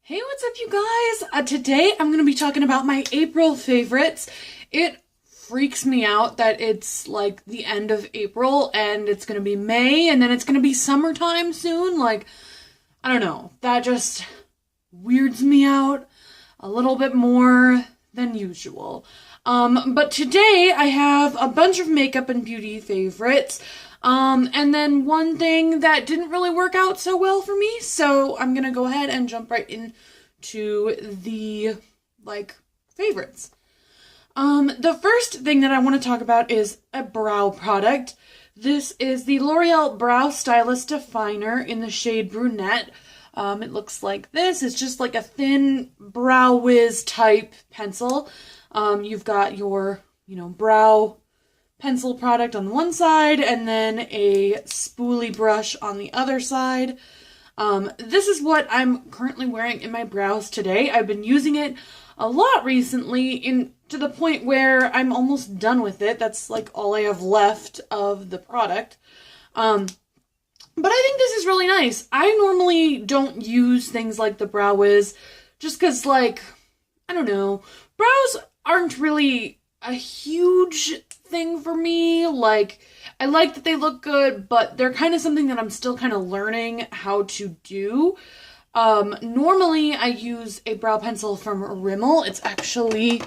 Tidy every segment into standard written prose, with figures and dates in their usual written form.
Hey, what's up, you guys? Today I'm going to be talking about my April favorites. It freaks me out that it's like the end of April and it's going to be May and then it's going to be summertime soon. Like, I don't know. That just weirds me out a little bit more than usual. But today I have a bunch of makeup and beauty favorites. And then one thing that didn't really work out so well for me, so I'm gonna go ahead and jump right into the, favorites. The first thing that I want to talk about is a brow product. This is the L'Oreal Brow Stylist Definer in the shade Brunette. It looks like this. It's just like a thin brow wiz type pencil. You've got your, brow pencil product on the one side and then a spoolie brush on the other side. This is what I'm currently wearing in my brows today. I've been using it a lot recently to the point where I'm almost done with it. That's like all I have left of the product. But I think this is really nice. I normally don't use things like the Brow Wiz just because, I don't know, brows aren't really a huge thing for me. I like that they look good, but they're kind of something that I'm still kind of learning how to do. Normally I use a brow pencil from Rimmel. It's actually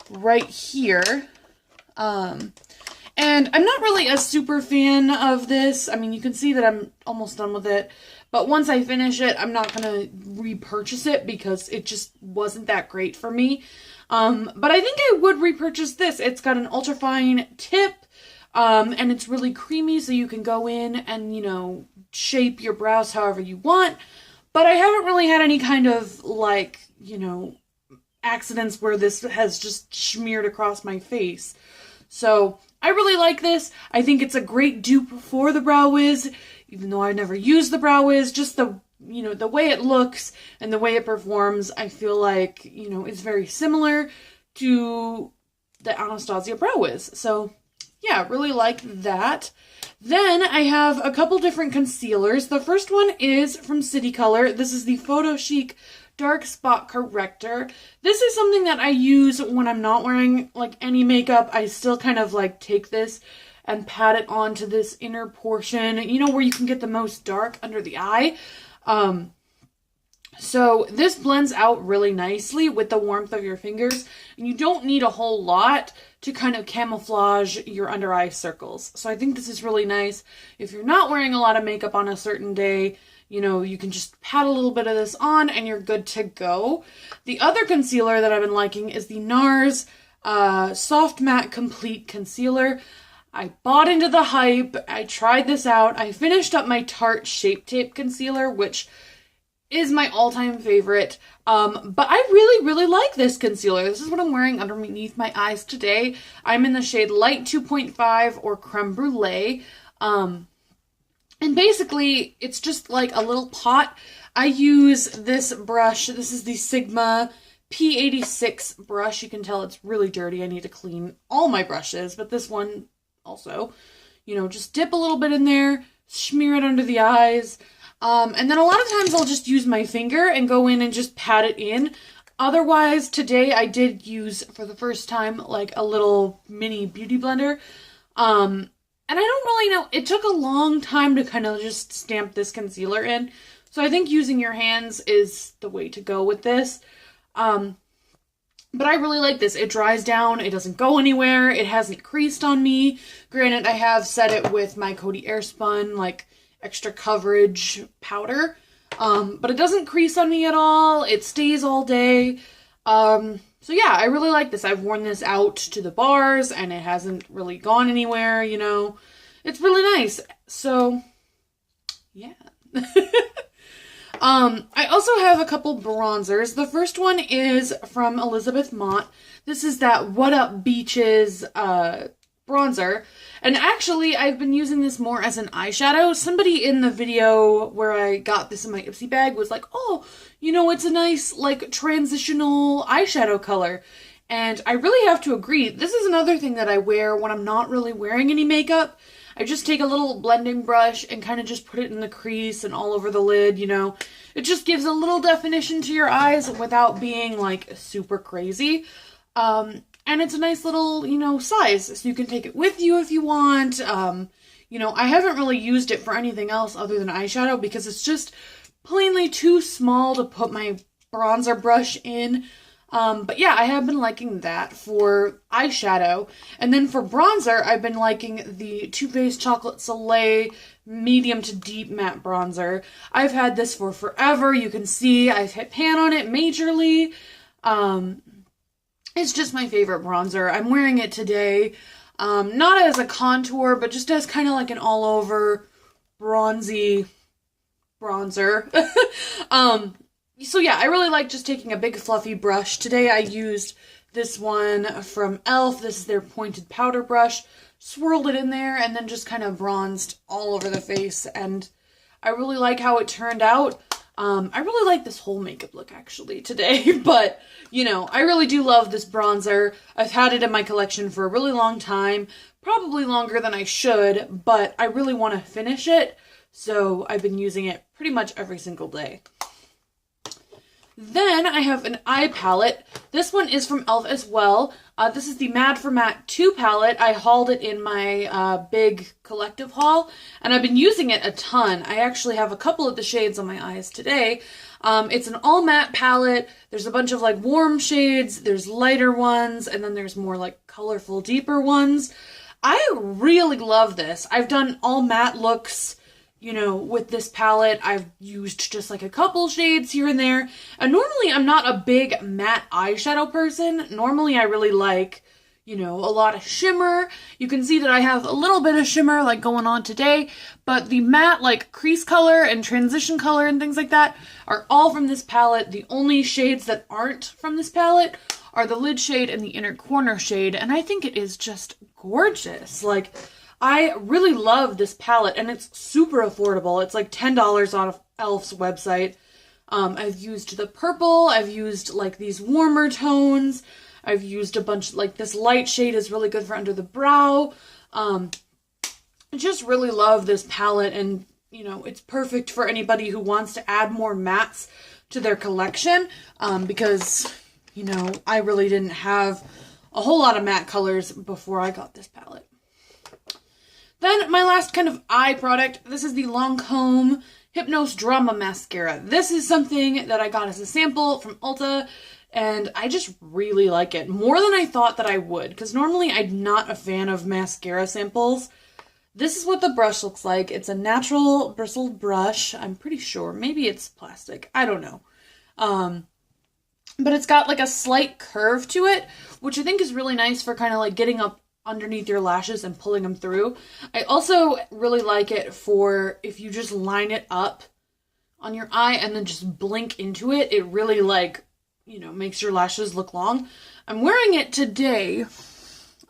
right here. And I'm not really a super fan of this. I mean, you can see that I'm almost done with it. But once I finish it, I'm not going to repurchase it because it just wasn't that great for me. But I think I would repurchase this. It's got an ultrafine tip, and it's really creamy, so you can go in and, shape your brows however you want. But I haven't really had any kind of, accidents where this has just smeared across my face. So I really like this. I think it's a great dupe for the Brow Wiz, even though I've never used the Brow Wiz. Just the way it looks and the way it performs, I feel like, is very similar to the Anastasia Brow Wiz. So yeah, really like that. Then I have a couple different concealers. The first one is from City Color. This is the Photo Chic Dark Spot Corrector. This is something that I use when I'm not wearing any makeup. I still kind of take this and pat it onto this inner portion, where you can get the most dark under the eye. So this blends out really nicely with the warmth of your fingers, and you don't need a whole lot to kind of camouflage your under eye circles. So I think this is really nice. If you're not wearing a lot of makeup on a certain day, you can just pat a little bit of this on and you're good to go. The other concealer that I've been liking is the NARS Soft Matte Complete Concealer. I bought into the hype. I tried this out. I finished up my Tarte Shape Tape Concealer, which is my all-time favorite. But I really, really like this concealer. This is what I'm wearing underneath my eyes today. I'm in the shade Light 2.5 or Creme Brulee. And basically, it's just like a little pot. I use this brush. This is the Sigma P86 brush. You can tell it's really dirty. I need to clean all my brushes, but this one also, just dip a little bit in there, smear it under the eyes. And then a lot of times I'll just use my finger and go in and just pat it in. Otherwise, today I did use, for the first time, a little mini beauty blender. And I don't really know, it took a long time to kind of just stamp this concealer in. So I think using your hands is the way to go with this. But I really like this. It dries down, it doesn't go anywhere, it hasn't creased on me. Granted, I have set it with my Coty Airspun, extra coverage powder. But it doesn't crease on me at all. It stays all day. So yeah, I really like this. I've worn this out to the bars and it hasn't really gone anywhere, It's really nice. So yeah. I also have a couple bronzers. The first one is from Elizabeth Mott. This is that What Up Beaches bronzer. And actually, I've been using this more as an eyeshadow. Somebody in the video where I got this in my Ipsy bag was like, oh, it's a nice, transitional eyeshadow color. And I really have to agree. This is another thing that I wear when I'm not really wearing any makeup. I just take a little blending brush and kind of just put it in the crease and all over the lid, It's It just gives a little definition to your eyes without being like super crazy. And it's a nice little, you know, size, so you can take it with you if you want. You know, I haven't really used it for anything else other than eyeshadow because it's just plainly too small to put my bronzer brush in. But yeah, I have been liking that for eyeshadow. And then for bronzer, I've been liking the Too Faced Chocolate Soleil medium to deep matte bronzer. I've had this for forever. You can see I've hit pan on it majorly. It's just my favorite bronzer. I'm wearing it today. Not as a contour, but just as kind of like an all-over bronzy bronzer. So yeah, I really like just taking a big fluffy brush. Today I used this one from e.l.f. This is their pointed powder brush. Swirled it in there and then just kind of bronzed all over the face. And I really like how it turned out. I really like this whole makeup look actually today, but you know, I really do love this bronzer. I've had it in my collection for a really long time, probably longer than I should, but I really want to finish it, so I've been using it pretty much every single day. Then I have an eye palette. This one is from e.l.f. as well. This is the Mad for Matte 2 palette. I hauled it in my big collective haul, and I've been using it a ton. I actually have a couple of the shades on my eyes today. It's an all matte palette. There's a bunch of like warm shades, there's lighter ones, and then there's more like colorful, deeper ones. I really love this. I've done all matte looks, you know, with this palette. I've used just like a couple shades here and there. And normally I'm not a big matte eyeshadow person. Normally I really like, you know, a lot of shimmer. You can see that I have a little bit of shimmer like going on today, but the matte like crease color and transition color and things like that are all from this palette. The only shades that aren't from this palette are the lid shade and the inner corner shade, and I think it is just gorgeous. Like, I really love this palette, and it's super affordable. It's like $10 on e.l.f.'s website. I've used the purple, I've used like these warmer tones, I've used a bunch, like this light shade is really good for under the brow. I just really love this palette, and you know, it's perfect for anybody who wants to add more mattes to their collection, because, you know, I really didn't have a whole lot of matte colors before I got this palette. Then my last kind of eye product, this is the Lancome Hypnose Drama Mascara. This is something that I got as a sample from Ulta, and I just really like it. More than I thought that I would, because normally I'm not a fan of mascara samples. This is what the brush looks like. It's a natural bristled brush. I'm pretty sure. Maybe it's plastic. I don't know. But it's got like a slight curve to it, which I think is really nice for kind of like getting up underneath your lashes and pulling them through. I also really like it for if you just line it up on your eye and then just blink into it. It really like, you know, makes your lashes look long. I'm wearing it today.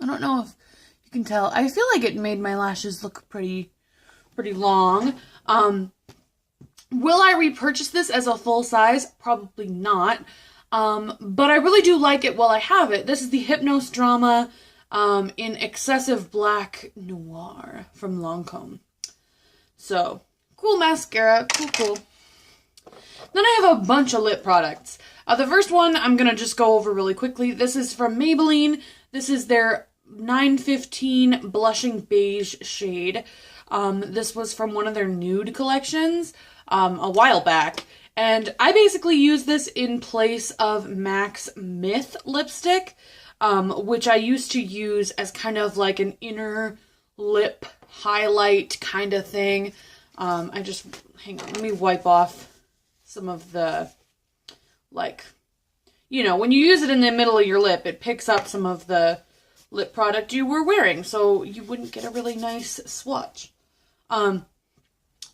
I don't know if you can tell. I feel like it made my lashes look pretty long. Will I repurchase this as a full size? Probably not. But I really do like it while I have it. This is the Hypnose Drama in Excessive Black Noir from Lancome. So, cool mascara, cool. Then I have a bunch of lip products. The first one I'm going to just go over really quickly. This is from Maybelline. This is their 915 Blushing Beige shade. This was from one of their nude collections a while back. And I basically use this in place of MAC's Myth lipstick, which I used to use as kind of like an inner lip highlight kind of thing. Hang on, let me wipe off some of the, like, you know, when you use it in the middle of your lip, it picks up some of the lip product you were wearing, so you wouldn't get a really nice swatch.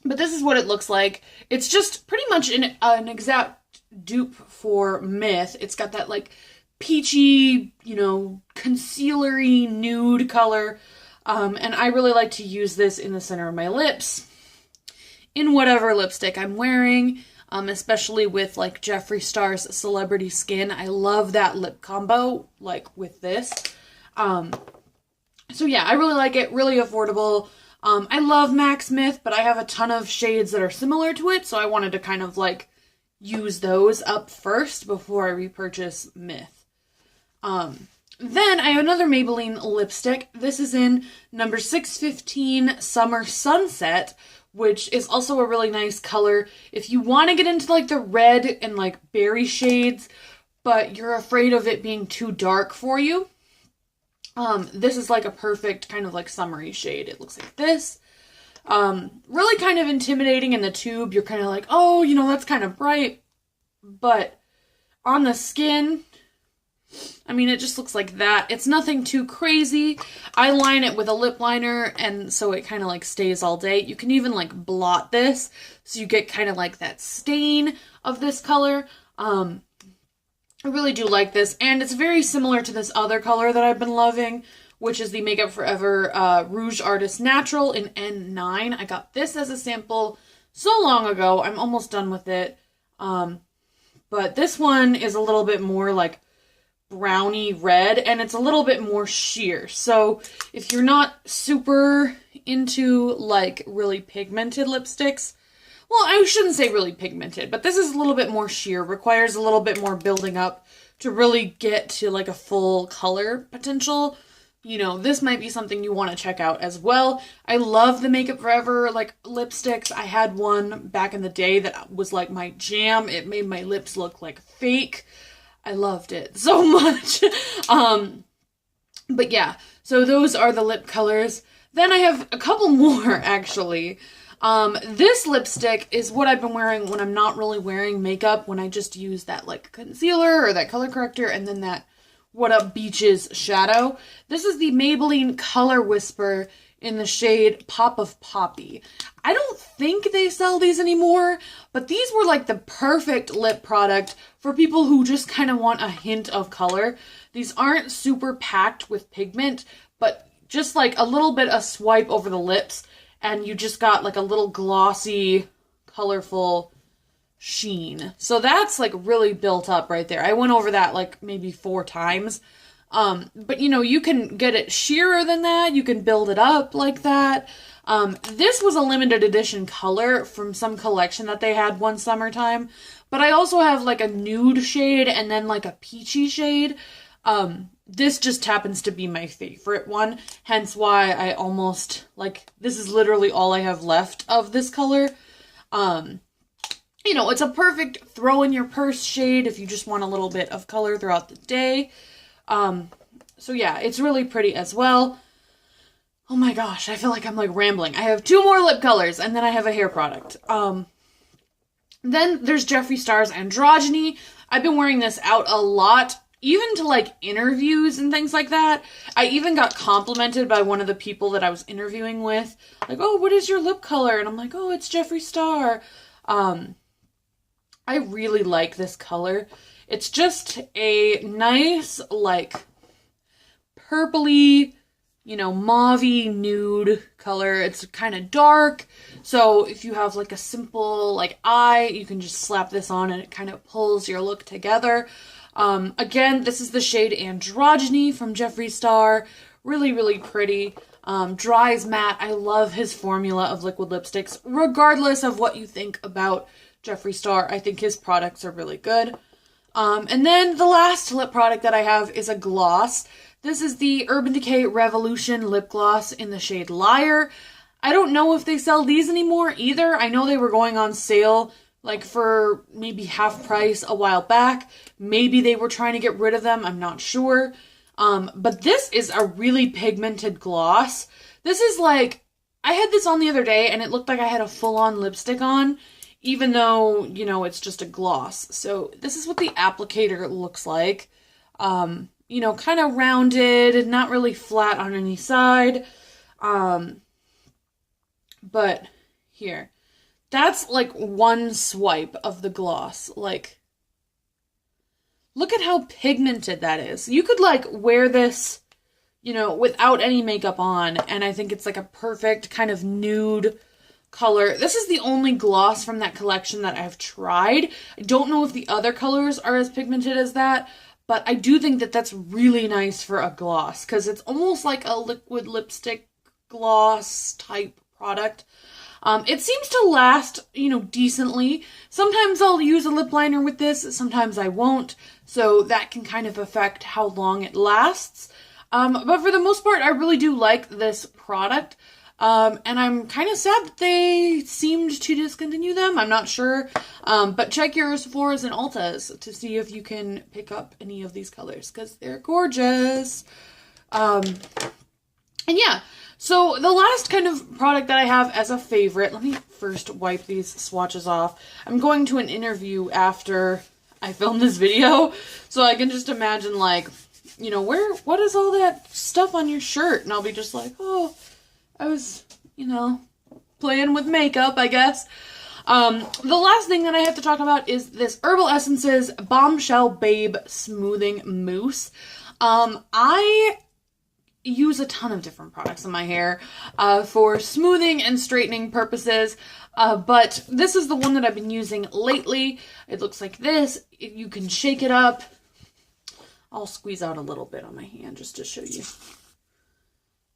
But this is what it looks like. It's just pretty much an exact dupe for Myth. It's got that, like, peachy, you know, concealer-y nude color. And I really like to use this in the center of my lips, in whatever lipstick I'm wearing, especially with, like, Jeffree Star's Celebrity Skin. I love that lip combo, like, with this. So yeah, I really like it, really affordable. I love MAC's Myth, but I have a ton of shades that are similar to it, so I wanted to kind of, like, use those up first before I repurchase Myth. Then I have another Maybelline lipstick. This is in number 615 Summer Sunset, which is also a really nice color. If you want to get into like the red and like berry shades, but you're afraid of it being too dark for you, this is like a perfect kind of like summery shade. It looks like this. Really kind of intimidating in the tube. You're kind of like, oh, you know, that's kind of bright. But on the skin, I mean, it just looks like that. It's nothing too crazy. I line it with a lip liner, and so it kind of like stays all day. You can even like blot this, so you get kind of like that stain of this color. I really do like this, and it's very similar to this other color that I've been loving, which is the Makeup Forever Rouge Artist Natural in N9. I got this as a sample so long ago. I'm almost done with it. But this one is a little bit more like browny red, and it's a little bit more sheer. So if you're not super into like really pigmented lipsticks, well, I shouldn't say really pigmented, but this is a little bit more sheer, requires a little bit more building up to really get to like a full color potential. You know, this might be something you want to check out as well. I love the Makeup Forever like lipsticks. I had one back in the day that was like my jam. It made my lips look like fake. I loved it so much. But yeah, so those are the lip colors. Then I have a couple more actually. This lipstick is what I've been wearing when I'm not really wearing makeup, when I just use that like concealer or that color corrector and then that What Up Beaches shadow. This is the Maybelline Color Whisper in the shade Pop of Poppy. I don't think they sell these anymore, but these were like the perfect lip product for people who just kind of want a hint of color. These aren't super packed with pigment, but just like a little bit of swipe over the lips, and you just got like a little glossy, colorful sheen. So that's like really built up right there. I went over that like maybe 4 times. But you know, you can get it sheerer than that. You can build it up like that. This was a limited edition color from some collection that they had one summertime. But I also have like a nude shade and then like a peachy shade. This just happens to be my favorite one. Hence why I almost like, this is literally all I have left of this color. You know, it's a perfect throw in your purse shade if you just want a little bit of color throughout the day. So yeah, it's really pretty as well. Oh my gosh, I feel like I'm like rambling. I have 2 more lip colors and then I have a hair product. Then there's Jeffree Star's Androgyny. I've been wearing this out a lot, even to like interviews and things like that. I even got complimented by one of the people that I was interviewing with. Like, oh, what is your lip color? And I'm like, oh, it's Jeffree Star. I really like this color. It's just a nice, like, purpley, you know, mauve-y nude color. It's kind of dark, so if you have, like, a simple, like, eye, you can just slap this on and it kind of pulls your look together. Again, this is the shade Androgyny from Jeffree Star. Really, really pretty. Dries matte. I love his formula of liquid lipsticks. Regardless of what you think about Jeffree Star, I think his products are really good. And then the last lip product that I have is a gloss. This is the Urban Decay Revolution lip gloss in the shade Liar. I don't know if they sell these anymore either. I know they were going on sale like for maybe half price a while back. Maybe they were trying to get rid of them. I'm not sure. But this is a really pigmented gloss. This is like, I had this on the other day and it looked like I had a full-on lipstick on, even though, you know, it's just a gloss. So this is what the applicator looks like. You know, kind of rounded, not really flat on any side. But here, that's like one swipe of the gloss. Like, look at how pigmented that is. You could like wear this, you know, without any makeup on, and I think it's like a perfect kind of nude color. This is the only gloss from that collection that I've tried. I don't know if the other colors are as pigmented as that, but I do think that that's really nice for a gloss, because it's almost like a liquid lipstick gloss type product. It seems to last, you know, decently. Sometimes I'll use a lip liner with this, sometimes I won't, so that can kind of affect how long it lasts. But for the most part, I really do like this product. And I'm kind of sad that they seemed to discontinue them. I'm not sure. But check your Sephora's and Ulta's to see if you can pick up any of these colors, because they're gorgeous. And yeah, so the last kind of product that I have as a favorite, let me first wipe these swatches off. I'm going to an interview after I film this video, so I can just imagine, like, you know, what is all that stuff on your shirt? And I'll be just like, oh, I was, you know, playing with makeup, I guess. The last thing that I have to talk about is this Herbal Essences Bombshell Babe Smoothing Mousse. I use a ton of different products in my hair for smoothing and straightening purposes, but this is the one that I've been using lately. It looks like this. You can shake it up. I'll squeeze out a little bit on my hand just to show you.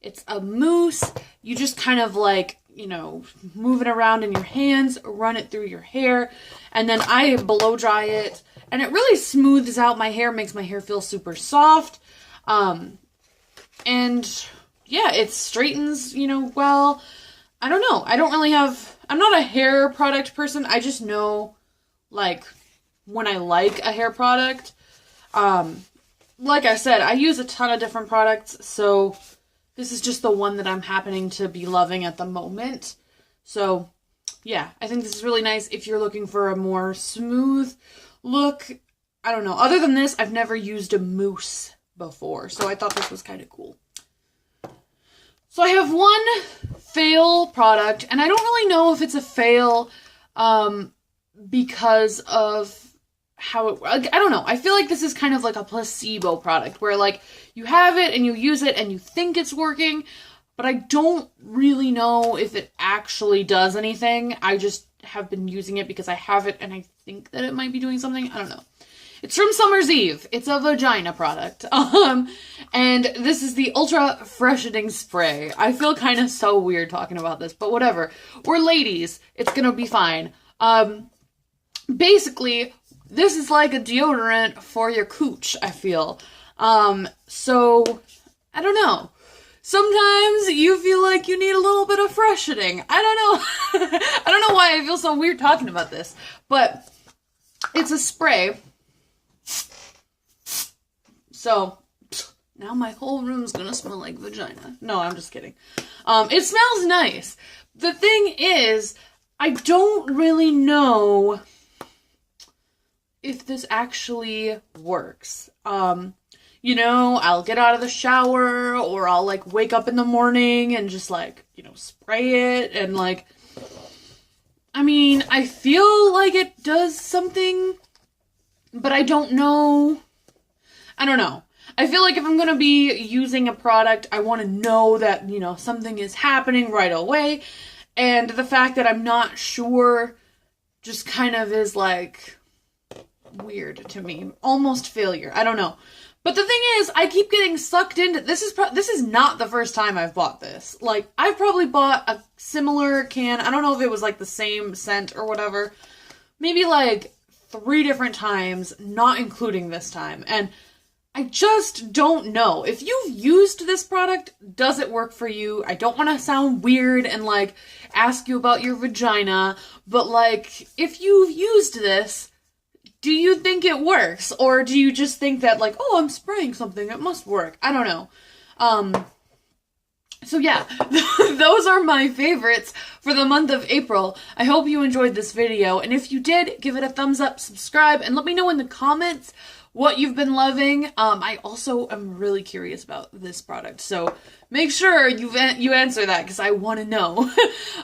It's a mousse. You just kind of, like, you know, move it around in your hands, run it through your hair, and then I blow dry it, and it really smooths out my hair, makes my hair feel super soft. And yeah, it straightens, you know, well. I don't know. I'm not a hair product person. I just know, like, when I like a hair product. Like I said, I use a ton of different products, so this is just the one that I'm happening to be loving at the moment. So yeah, I think this is really nice if you're looking for a more smooth look. I don't know. Other than this, I've never used a mousse before, so I thought this was kind of cool. So I have one fail product, and I don't really know if it's a fail because of how it, I don't know. I feel like this is kind of like a placebo product where, like, you have it and you use it and you think it's working, but I don't really know if it actually does anything. I just have been using it because I have it and I think that it might be doing something. I don't know. It's from Summer's Eve. It's a vagina product. And this is the Ultra Freshening Spray. I feel kind of so weird talking about this, but whatever. We're ladies. It's gonna be fine. Basically, this is like a deodorant for your cooch, I feel. So, I don't know. Sometimes you feel like you need a little bit of freshening. I don't know. I don't know why I feel so weird talking about this, but it's a spray. So, now my whole room's gonna smell like vagina. No, I'm just kidding. It smells nice. The thing is, I don't really know if this actually works. You know, I'll get out of the shower, or I'll, like, wake up in the morning and just, like, you know, spray it, and, like, I mean, I feel like it does something, but I don't know. I don't know. I feel like if I'm going to be using a product, I want to know that, you know, something is happening right away, and the fact that I'm not sure just kind of is, like, weird to me. Almost failure. I don't know. But the thing is, I keep getting sucked into, this is not the first time I've bought this. Like, I've probably bought a similar can, I don't know if it was like the same scent or whatever, maybe like 3 different times, not including this time. And I just don't know. If you've used this product, does it work for you? I don't want to sound weird and, like, ask you about your vagina, but, like, if you've used this, do you think it works? Or do you just think that, like, oh, I'm spraying something, it must work? I don't know. So yeah, those are my favorites for the month of April. I hope you enjoyed this video, and if you did, give it a thumbs up, subscribe, and let me know in the comments what you've been loving. I also am really curious about this product, so make sure you answer that, because I want to know.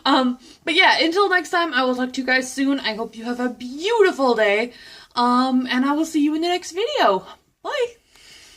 But yeah, until next time, I will talk to you guys soon. I hope you have a beautiful day, and I will see you in the next video. Bye!